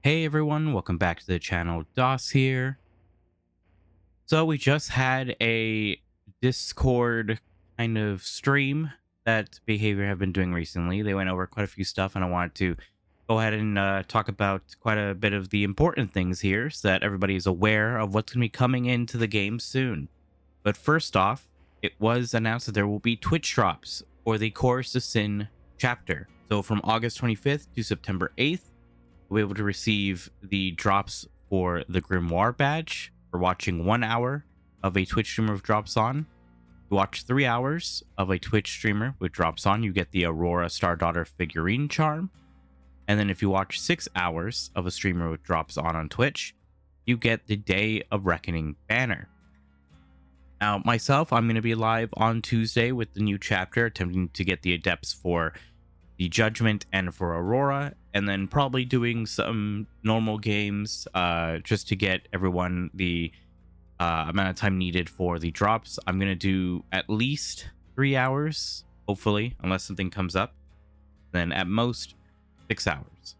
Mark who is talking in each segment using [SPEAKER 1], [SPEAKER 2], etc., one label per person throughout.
[SPEAKER 1] Hey everyone, welcome back to the channel. DOS here. So we just had a Discord kind of stream that Behavior have been doing recently. They went over quite a few stuff, and I wanted to go ahead and talk about quite a bit of the important things here so that everybody is aware of what's going to be coming into the game soon. But first off, it was announced that there will be Twitch drops for the Chorus of Sin chapter. So from August 25th to September 8th, we'll be able to receive the drops for the Grimoire badge for watching 1 hour of a Twitch streamer with drops on. You watch 3 hours of a Twitch streamer with drops on, you get the Aurora Stardaughter figurine charm. And then if you watch 6 hours of a streamer with drops on Twitch, you get the Day of Reckoning banner. Now, myself, I'm going to be live on Tuesday with the new chapter, attempting to get the adepts for the Judgment and for Aurora, and then probably doing some normal games just to get everyone the amount of time needed for the drops. I'm going to do at least 3 hours, hopefully, unless something comes up. Then at most 6 hours.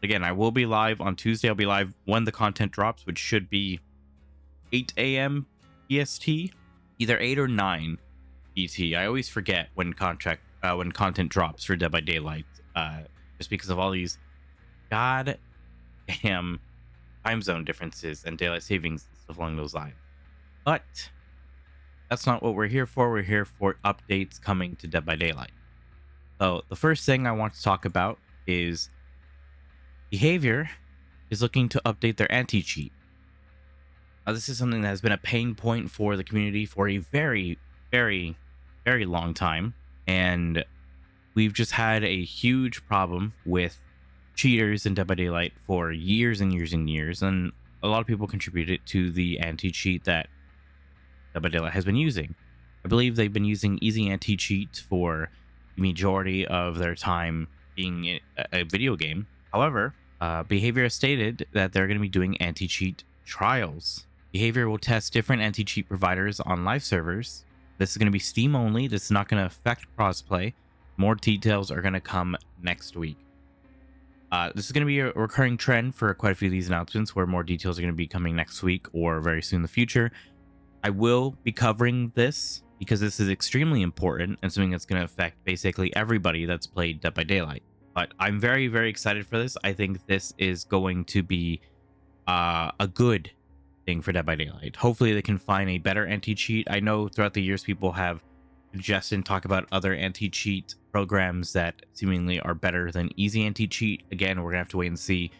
[SPEAKER 1] Again, I will be live on Tuesday. I'll be live when the content drops, which should be 8 a.m. EST, either 8 or 9 ET. I always forget when content drops for Dead by Daylight, just because of all these goddamn time zone differences and daylight savings and stuff along those lines. But that's not what we're here for. We're here for updates coming to Dead by Daylight. So the first thing I want to talk about is Behavior is looking to update their anti-cheat. Now, this is something that has been a pain point for the community for a very, very, very long time. And we've just had a huge problem with cheaters in Dead by Daylight for years and years and years. And a lot of people contributed to the anti-cheat that Dead by Daylight has been using. I believe they've been using Easy Anti-Cheat for the majority of their time being a video game. However, Behavior has stated that they're going to be doing anti-cheat trials. Behavior will test different anti-cheat providers on live servers. This is going to be Steam only. This is not going to affect crossplay. More details are going to come next week. This is going to be a recurring trend for quite a few of these announcements, where more details are going to be coming next week or very soon in the future. I will be covering this because this is extremely important and something that's going to affect basically everybody that's played Dead by Daylight. But I'm very, very excited for this. I think this is going to be a good thing for Dead by Daylight. Hopefully they can find a better anti-cheat. I know throughout the years people have suggested and talk about other anti-cheat programs that seemingly are better than Easy Anti-Cheat. Again, we're gonna have to wait and see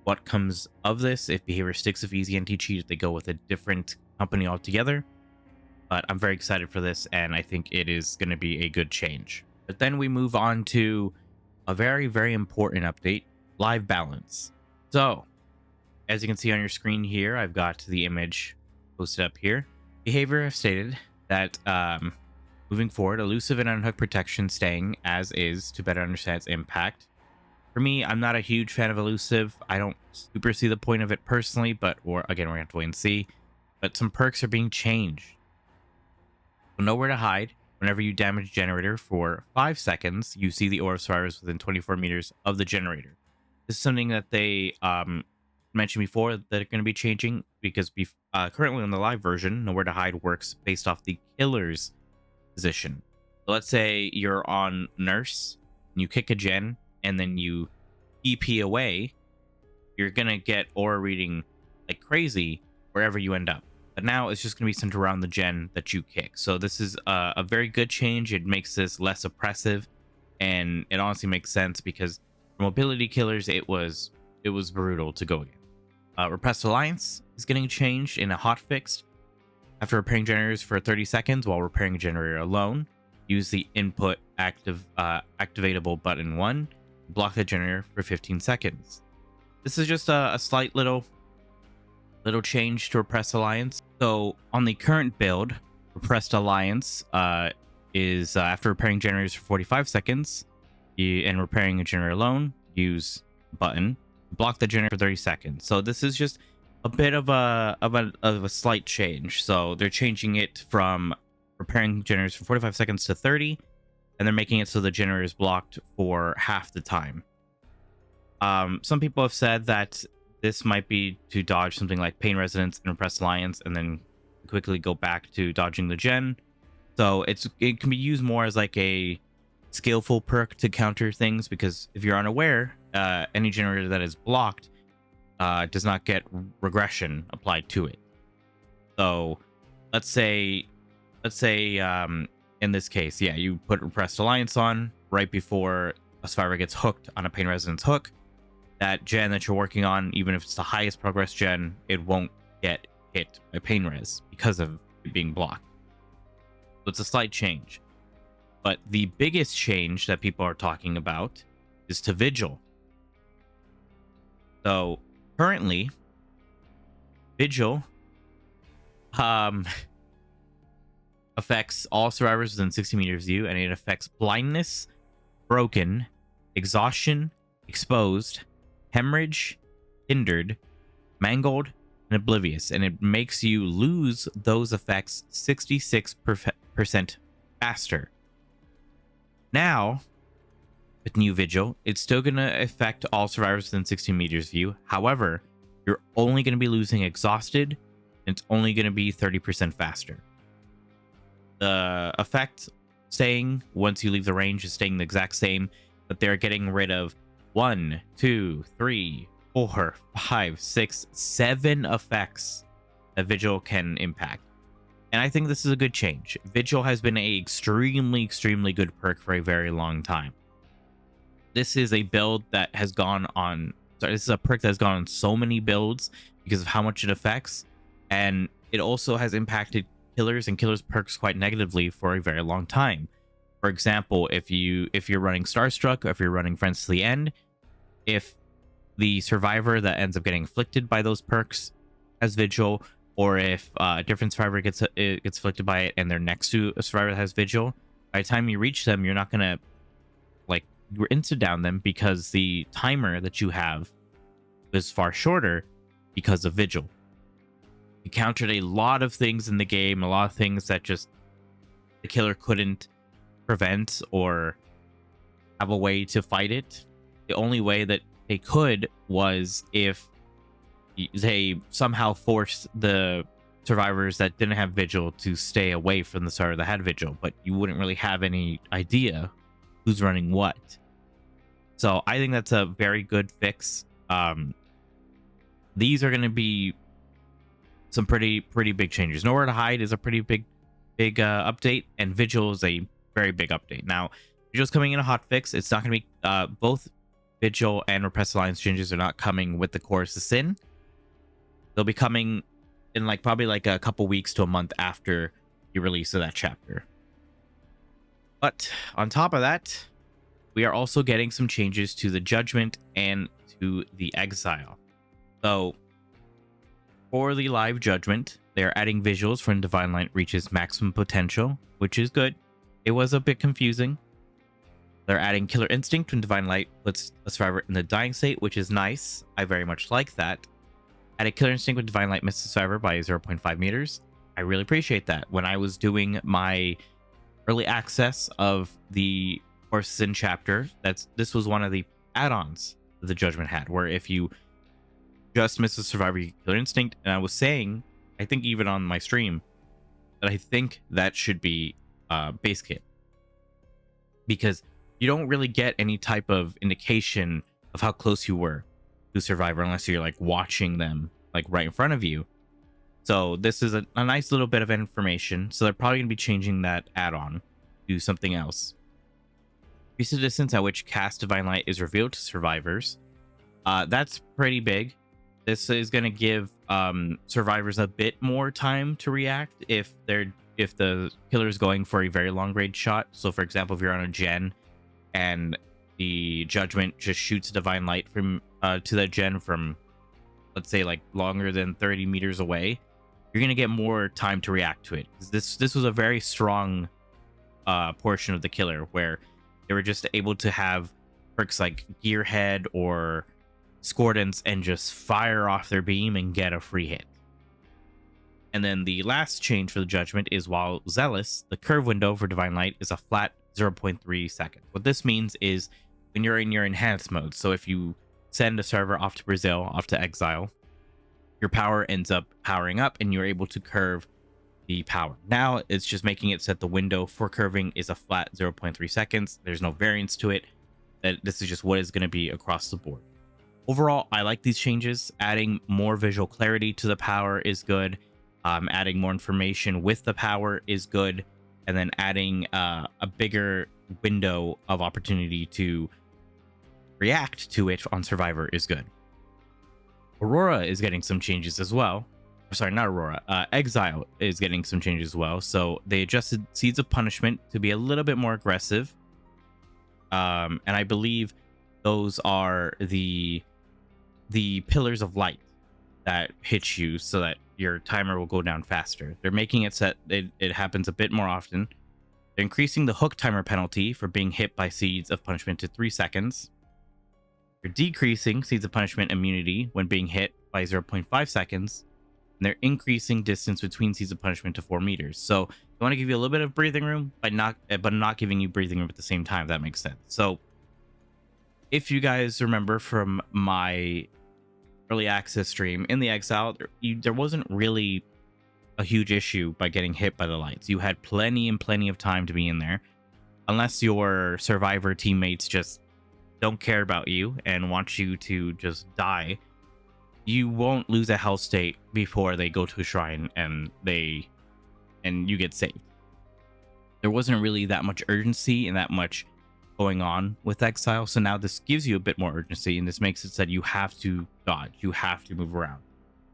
[SPEAKER 1] what comes of this, if Behavior sticks with Easy Anti-Cheat, if they go with a different company altogether. But I'm very excited for this, and I think it is going to be a good change. But then we move on to a very, very important update: live balance. So as you can see on your screen here, I've got the image posted up here. Behavior have stated that moving forward, elusive and unhook protection staying as is to better understand its impact. For me, I'm not a huge fan of elusive. I don't super see the point of it personally, but again, we're gonna have to wait and see. But some perks are being changed. So nowhere to hide. Whenever you damage generator for 5 seconds, you see the aura of survivors within 24 meters of the generator. This is something that they mentioned before that are going to be changing, because currently in the live version, nowhere to hide works based off the killer's position. So let's say you're on nurse and you kick a gen and then you EP away, you're gonna get aura reading like crazy wherever you end up. But now it's just gonna be centered around the gen that you kick. So this is a very good change. It makes this less oppressive, and it honestly makes sense because for mobility killers, it was brutal to go against. Repressed Alliance is getting changed in a hotfix. After repairing generators for 30 seconds while repairing a generator alone, use the input activatable button 1, block the generator for 15 seconds. This is just a slight little change to Repressed Alliance. So on the current build, Repressed Alliance is after repairing generators for 45 seconds and repairing a generator alone, use button, block the generator for 30 seconds. So this is just a bit of a slight change. So they're changing it from repairing generators for 45 seconds to 30, and they're making it so the generator is blocked for half the time. Some people have said that this might be to dodge something like Pain Resonance and Repressed Alliance, and then quickly go back to dodging the gen. So it can be used more as like a skillful perk to counter things, because if you're unaware, any generator that is blocked does not get regression applied to it. So let's say in this case, yeah, you put Repressed Alliance on right before a survivor gets hooked on a Pain Resonance hook. That gen that you're working on, even if it's the highest progress gen, it won't get hit by Pain Res because of it being blocked. So it's a slight change. But the biggest change that people are talking about is to Vigil. So currently, Vigil affects all survivors within 60 meters of you, and it affects blindness, broken, exhaustion, exposed, hemorrhage, hindered, mangled, and oblivious, and it makes you lose those effects 66% faster. Now, with new Vigil, it's still going to affect all survivors within 60 meters of you. However, you're only going to be losing exhausted, and it's only going to be 30% faster. The effect staying once you leave the range is staying the exact same, but they're getting rid of 1, 2, 3, 4, 5, 6, 7 effects that Vigil can impact. And I think this is a good change. Vigil has been a extremely good perk for a very long time. This is a build that has gone on... Sorry, this is a perk that has gone on so many builds because of how much it affects. And it also has impacted killers and killers perks quite negatively for a very long time. For example, if you're running Starstruck, or if you're running Friends to the End, if the survivor that ends up getting afflicted by those perks has Vigil, or if a different survivor gets afflicted by it and they're next to a survivor that has Vigil, by the time you reach them, you're not gonna you're insta down them, because the timer that you have is far shorter because of Vigil. You countered a lot of things in the game, a lot of things that just the killer couldn't prevent or have a way to fight it. The only way that they could was if they somehow forced the survivors that didn't have Vigil to stay away from the survivor that had Vigil, but you wouldn't really have any idea who's running what. So I think that's a very good fix. These are going to be some pretty big changes. Nowhere to Hide is a pretty big update, and Vigil is a very big update. Now, Vigil's coming in a hotfix. It's not going to be both Vigil and Repressed Alliance changes are not coming with the Chorus of Sin. They'll be coming in probably a couple weeks to a month after the release of that chapter. But on top of that, we are also getting some changes to the Judgment and to the Exile. So for the live Judgment, they are adding visuals when Divine Light reaches maximum potential, which is good. It was a bit confusing. They're adding Killer Instinct when Divine Light puts a survivor in the dying state, which is nice. I very much like that. Added Killer Instinct when Divine Light misses a survivor by 0.5 meters. I really appreciate that. When I was doing my early access of the Chorus of Sin chapter, this was one of the add-ons that the Judgment had, where if you just miss a survivor, you get Killer Instinct. And I was saying, I think even on my stream, that I think that should be base kit, because you don't really get any type of indication of how close you were to survivor unless you're watching them right in front of you. So this is a nice little bit of information. So they're probably going to be changing that add-on to something else. Increase the distance at which cast Divine Light is revealed to survivors. That's pretty big. This is going to give survivors a bit more time to react if the killer is going for a very long range shot. So for example, if you're on a gen and the Judgment just shoots Divine Light from to that gen from, let's say, longer than 30 meters away, you're going to get more time to react to it. This was a very strong portion of the killer, where they were just able to have perks like Gearhead or Discordance and just fire off their beam and get a free hit. And then the last change for the Judgment is, while Zealous, the curve window for Divine Light is a flat 0.3 seconds. What this means is when you're in your enhanced mode, so if you send a server off to Brazil, off to exile, your power ends up powering up and you're able to curve the power. Now it's just making it so that the window for curving is a flat 0.3 seconds. There's no variance to it. That this is just what is going to be across the board. Overall, I like these changes. Adding more visual clarity to the power is good. Adding more information with the power is good. And then adding a bigger window of opportunity to react to it on Survivor is good. Aurora is getting some changes as well. Sorry, not Aurora. Exile is getting some changes as well. So they adjusted Seeds of Punishment to be a little bit more aggressive. And I believe those are the pillars of light that hit you so that your timer will go down faster. They're making it so that it happens a bit more often. They're increasing the hook timer penalty for being hit by Seeds of Punishment to 3 seconds. They're decreasing Seeds of Punishment immunity when being hit by 0.5 seconds. And they're increasing distance between Seeds of Punishment to 4 meters. So they want to give you a little bit of breathing room, but not giving you breathing room at the same time, if that makes sense. So if you guys remember from my early access stream in the Exile, there wasn't really a huge issue by getting hit by the lights. You had plenty of time to be in there, unless your Survivor teammates just don't care about you and want you to just die. You won't lose a health state before they go to a shrine and you get saved. There wasn't really that much urgency and that much going on with Exile, so now this gives you a bit more urgency, and this makes it so that you have to dodge, you have to move around.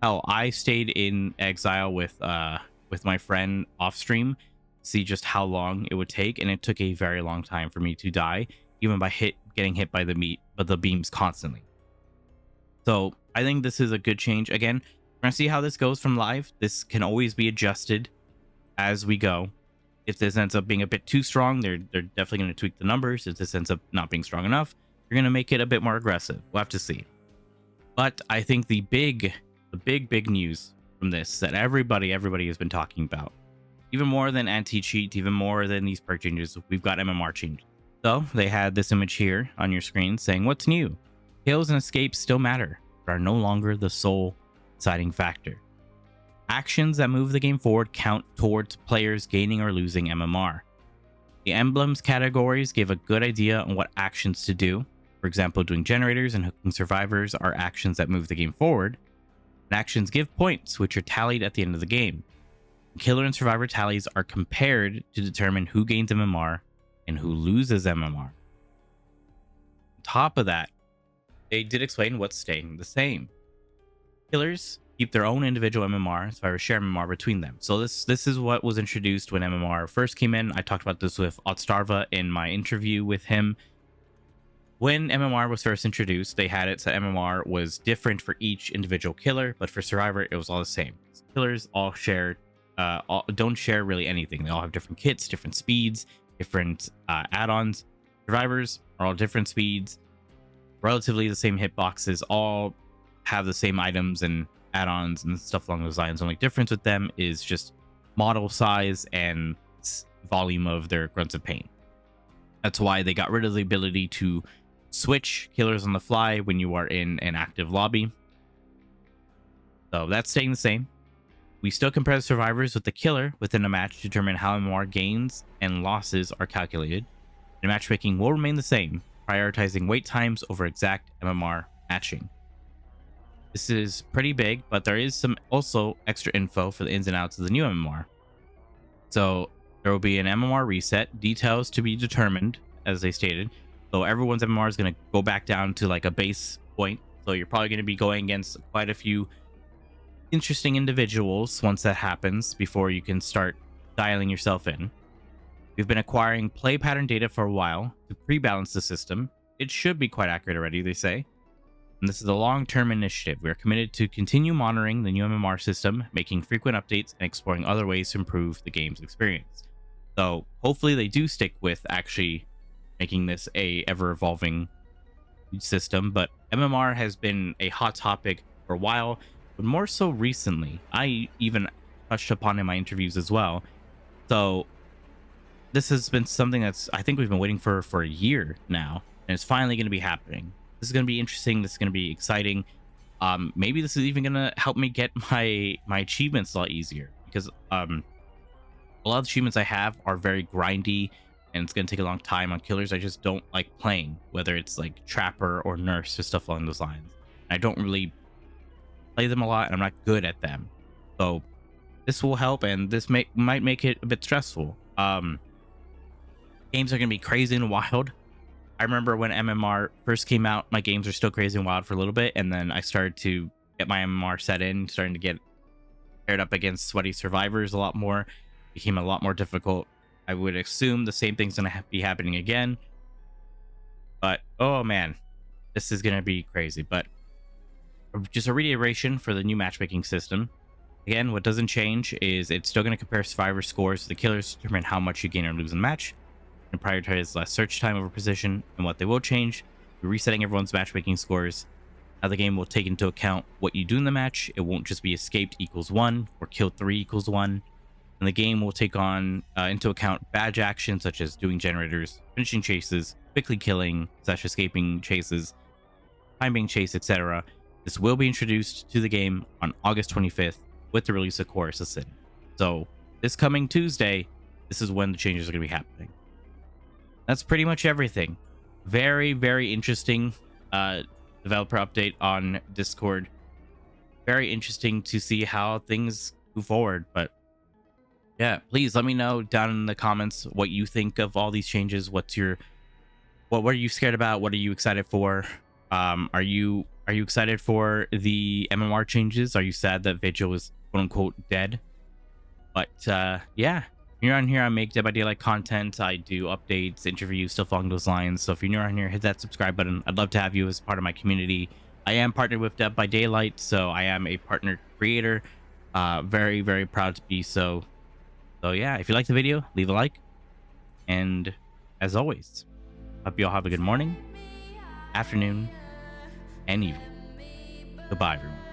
[SPEAKER 1] Hell, I stayed in Exile with my friend off stream, see just how long it would take, and it took a very long time for me to die, even by getting hit by the beams constantly. So I think this is a good change. Again, we're gonna see how this goes from live. This can always be adjusted as we go. If this ends up being a bit too strong, they're definitely going to tweak the numbers. If this ends up not being strong enough, you're going to make it a bit more aggressive. We'll have to see. But I think the big news from this that everybody has been talking about, even more than anti-cheat, even more than these perk changes, we've got MMR changes. So they had this image here on your screen saying, what's new? Kills and escapes still matter, but are no longer the sole deciding factor. Actions that move the game forward count towards players gaining or losing MMR. The emblems categories give a good idea on what actions to do. For example, doing generators and hooking survivors are actions that move the game forward. And actions give points, which are tallied at the end of the game. Killer and survivor tallies are compared to determine who gains MMR and who loses MMR. On top of that, they did explain what's staying the same. Killers keep their own individual MMR, survivors share MMR between them. So this is what was introduced when MMR first came in. I talked about this with Otstarva in my interview with him. When MMR was first introduced, they had it so MMR was different for each individual killer, but for survivor, it was all the same. Killers all share, don't share really anything. They all have different kits, different speeds, different add-ons. Survivors are all different speeds, relatively the same hitboxes, all have the same items and add-ons and stuff along those lines. The only difference with them is just model size and volume of their grunts of pain. That's why they got rid of the ability to switch killers on the fly when you are in an active lobby. So that's staying the same. We still compare the survivors with the killer within a match to determine how MMR gains and losses are calculated. And matchmaking will remain the same, prioritizing wait times over exact MMR matching. This is pretty big, but there is some also extra info for the ins and outs of the new MMR. So there will be an MMR reset, details to be determined, as they stated. So everyone's MMR is going to go back down to like a base point. So you're probably going to be going against quite a few interesting individuals once that happens before you can start dialing yourself in. We've been acquiring play pattern data for a while to pre-balance the system. It should be quite accurate already, they say. And this is a long-term initiative. We are committed to continue monitoring the new MMR system, making frequent updates, and exploring other ways to improve the game's experience. So hopefully they do stick with actually making this a ever-evolving system. But MMR has been a hot topic for a while, but more so recently. I even touched upon in my interviews as well. So this has been something that's I think we've been waiting for a year now, and it's finally going to be happening. This is going to be interesting. This is going to be exciting. Maybe this is even going to help me get my achievements a lot easier, because a lot of the achievements I have are very grindy, and it's going to take a long time on killers I just don't like playing, whether it's like Trapper or Nurse or stuff along those lines. I don't really play them a lot, and I'm not good at them. So this will help, and this might make it a bit stressful. Games are going to be crazy and wild. I remember when MMR first came out, my games were still crazy and wild for a little bit, and then I started to get my MMR set in, starting to get paired up against sweaty survivors a lot more. Became a lot more difficult. I would assume the same thing's going to be happening again. But, oh man, this is going to be crazy. But just a reiteration for the new matchmaking system. Again, what doesn't change is it's still going to compare survivor scores to the killers to determine how much you gain or lose in the match, and prioritize less search time over position. And what they will change, resetting everyone's matchmaking scores. Now the game will take into account what you do in the match. It won't just be escaped equals 1 or killed 3 equals 1. And the game will take on into account badge actions such as doing generators, finishing chases, quickly killing / escaping chases, timing chase, etc. This will be introduced to the game on August 25th with the release of Core Assassin. So this coming Tuesday, this is when the changes are going to be happening. That's pretty much everything. Very, very interesting developer update on Discord. Very interesting to see how things move forward. But yeah, please let me know down in the comments what you think of all these changes. What are you scared about? What are you excited for? Are you excited for the MMR changes? Are you sad that Vigil is quote unquote dead? But yeah, if you're on here, I make Dead by Daylight content. I do updates, interviews, stuff along those lines. So if you're new on here, hit that subscribe button. I'd love to have you as part of my community. I am partnered with Dead by Daylight, so I am a partner creator. Very, very proud to be so. So yeah, if you like the video, leave a like. And as always, hope you all have a good morning, afternoon, and evening. Goodbye, everyone.